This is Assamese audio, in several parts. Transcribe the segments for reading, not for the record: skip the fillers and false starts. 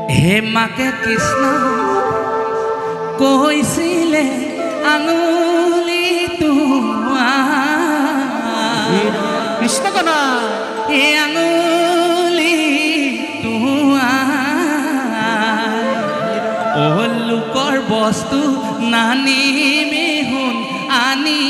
হে মাকে কৃষ্ণ কৈছিলে আঙুলি তোমাৰ কৃষ্ণ কনা এ আঙুলি তোমাৰ লোকৰ বস্তু নানিবি শুন আনি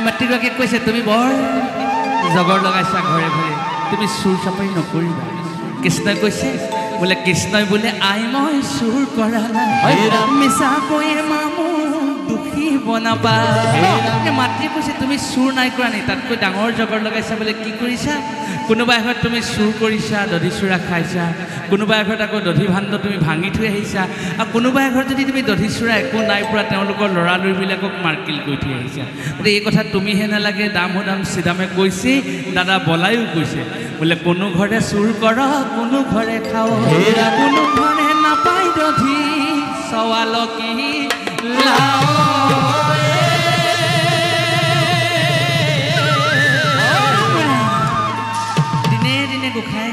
মাতৃগৰাকীয়ে কৈছে তুমি বৰ জগৰ লগাইছা ঘৰে ঘৰে তুমি চুৰ চাপৰি নকৰিবা কৃষ্ণই কৈছে বোলে কৃষ্ণই বোলে আই মই চুৰ কৰা নাই মিছা কৈয়ে মামু দুখী বনাবা মাতৃয়ে কৈছে তুমি চুৰ নাই কৰা নি তাতকৈ ডাঙৰ জগৰ লগাইছা বোলে কি কৰিছা কোনোবা এঘৰত তুমি চুৰ কৰিছা দধি চুৰা খাইছা কোনোবা এঘৰত আকৌ দধি ভাণ্ড তুমি ভাঙি থৈ আহিছা আৰু কোনোবা এঘৰত যদি তুমি দধি চুৰা একো নাই পৰা তেওঁলোকৰ ল'ৰা লৰিবিলাকক মাৰ্কিল কৰি থৈ আহিছা বোলে এই কথা তুমিহে নালাগে দাম চিদামে কৈছে দাদা বলাইও কৈছে বোলে কোনো ঘৰে চুৰ কৰ কোনো ঘৰে খাও কোনো ঘৰে নাপাই দধি সৱাল কি লাও গোখাই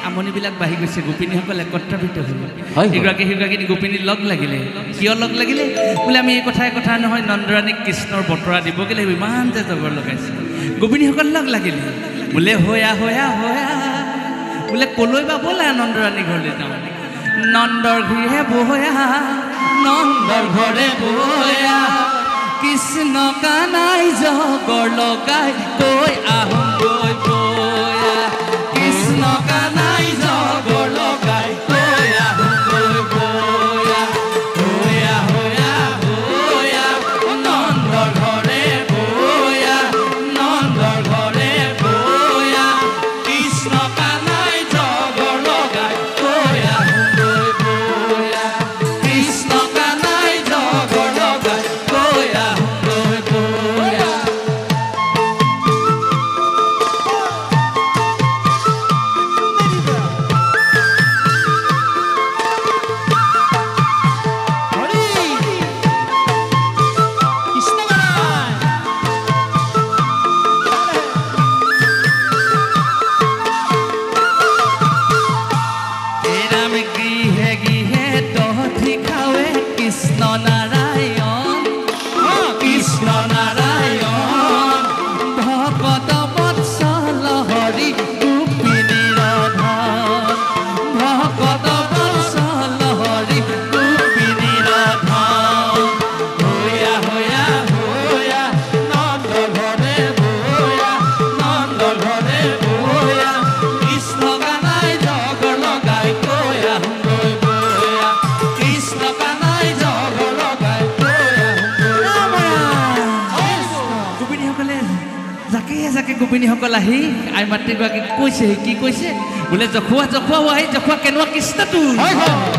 আমনিবিলাক বাঢ়ি গৈছে গোপিনীসকল একত্ৰিত হ'ল এগৰাকী সেইগৰাকী গোপিনী লগ লাগিলে কিয় লগ লাগিলে বোলে আমি এই কথা নহয় নন্দৰাণীক কৃষ্ণৰ বতৰা দিবগৈ লাগিব ইমান যে জগৰ লগাইছে গোপিনীসকল লগ লাগিলে বোলে হয়া বোলে কলৈ বা ব'লা নন্দৰাণী ঘৰলৈ যাওঁ নন্দৰ ঘৰহে বহয়া নন্দৰ ঘৰে বহয়া কৃষ্ণ কানাই জগৰ লগাই কৈ আহোঁগৈ বয়া কৃষ্ণ কানাই জগৰ লগাই কৈ আহোঁগৈ বয়া হয়া নন্দৰ ঘৰে বয়া নন্দৰ ঘৰে বয়া গোপিনীসকল আহি আই মাতৃগৰাকীক কৈছে কি কৈছে বোলে জখুৱা জখুৱা আহি জখুৱা কেনেকুৱা কৃষ্ণটো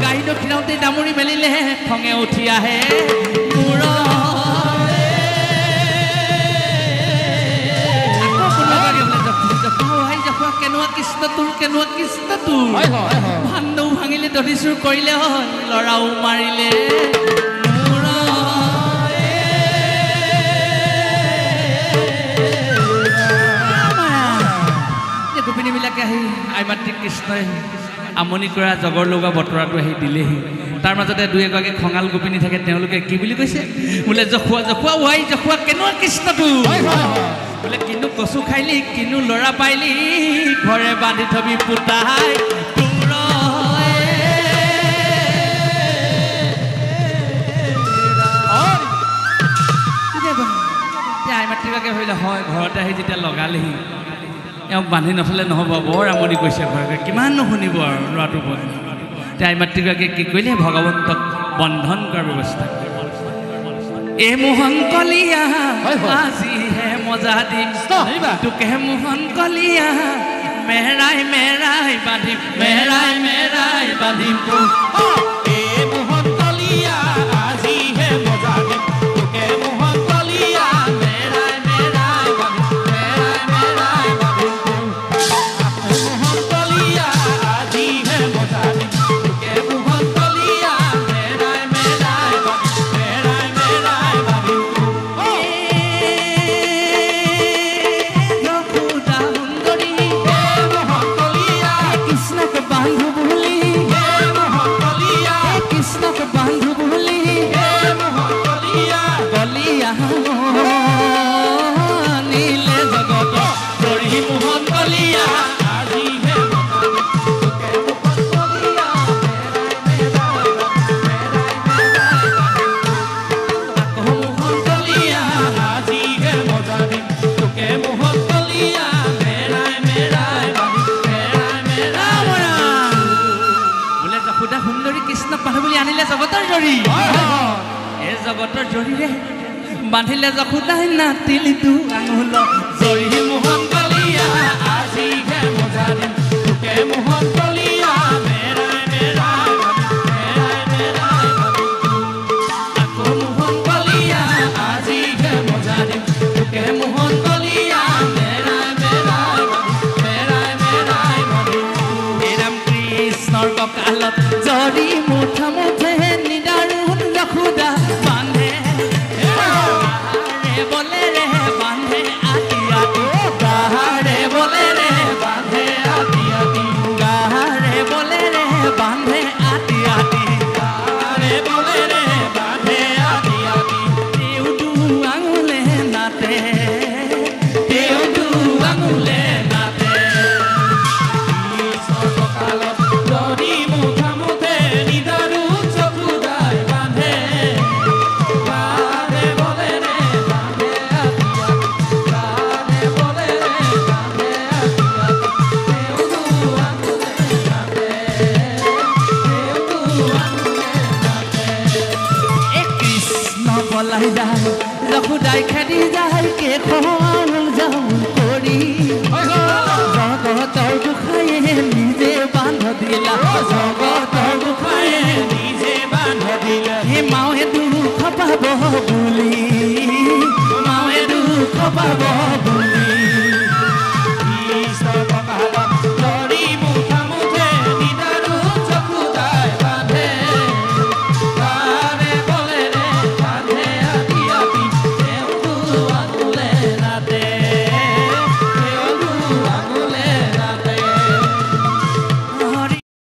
গাড়ী দক্ষিণাওঁতে ডামুৰি মেলিলে খঙে উঠি আহে কেনেকুৱা কৃষ্ণটো ভাণ্ডও ভাঙিলে দধি চুৰ কৰিলে হয় ল'ৰাও মাৰিলে গোপিনীবিলাকে আহি আই মাতৃ কৃষ্ণই আমনি কৰা জগৰ লগা বতৰাটো আহি দিলেহি তাৰ মাজতে দুই এগৰাকী খঙাল গোপিনী থাকে তেওঁলোকে কি বুলি কৈছে বোলে জখুৱা জখুৱা ৱাই জখুৱা কেনেকুৱা কৃষ্ণটো বোলে কিনো কচু খাইলি কিনো ল'ৰা পাইলি ঘৰে বান্ধি থবি পুতাই আই মাতৃগৰাকীয়ে ভাবিলে হয় ঘৰতে আহি যেতিয়া লগালেহি এওঁক বান্ধি নথ'লে নহ'ব বৰ আমনি কৰিছে ঘৰকে কিমান নুশুনিব আৰু ল'ৰাটোৰ ওপৰত আই মাতৃগৰাকীয়ে কি কৰিলে ভগৱন্তক বন্ধন কৰাৰ ব্যৱস্থা এ মোহন কলিয়া আজিহে মজা দিম তোকে মোহন কলিয়া মেৰাই মেৰাই বান্ধিম মেৰাই মেৰাই বান্ধিম এ মোহন কলিয়া আজিহে মজা দিম তোকে মোহন কলিয়া মেৰাই মেৰাই বান্ধিম মেৰাই মেৰাই বান্ধিম মোহন কলিয়া আজিহে মজা দিম তোকে মোহন কলিয়া মেৰাই মেৰাই বান্ধিম মেৰাই মেৰাই জগতৰ জৰিৰে বান্ধিলে যশোদাই নাতিলিটো আঙুল জৰি মোহন কলিয়া আজিহে মজা দিম তোকে মোহন কলিয়া মেৰাই মেৰাই মেৰাই মেৰাই আকৌ মোহন কলিয়া আজিহে মজা দিম তোকে মোহন কলিয়া মেৰাই মেৰাই মেৰাই মেৰাই হে ৰাম কৃষ্ণৰ কঁকালত জৰি মুঠা মুঠে নিদাৰুণ যশোদা যশোদাই খেদি যায় কেশৰ জাউল কৰি জগতৰ গোসাঁয়ে নিজে বান্ধ দিলা জগতৰ গোসাঁয়ে নিজে বান্ধ দিলা হে মাৱে দুখ পাব বুলি মাৱে দুখ পাব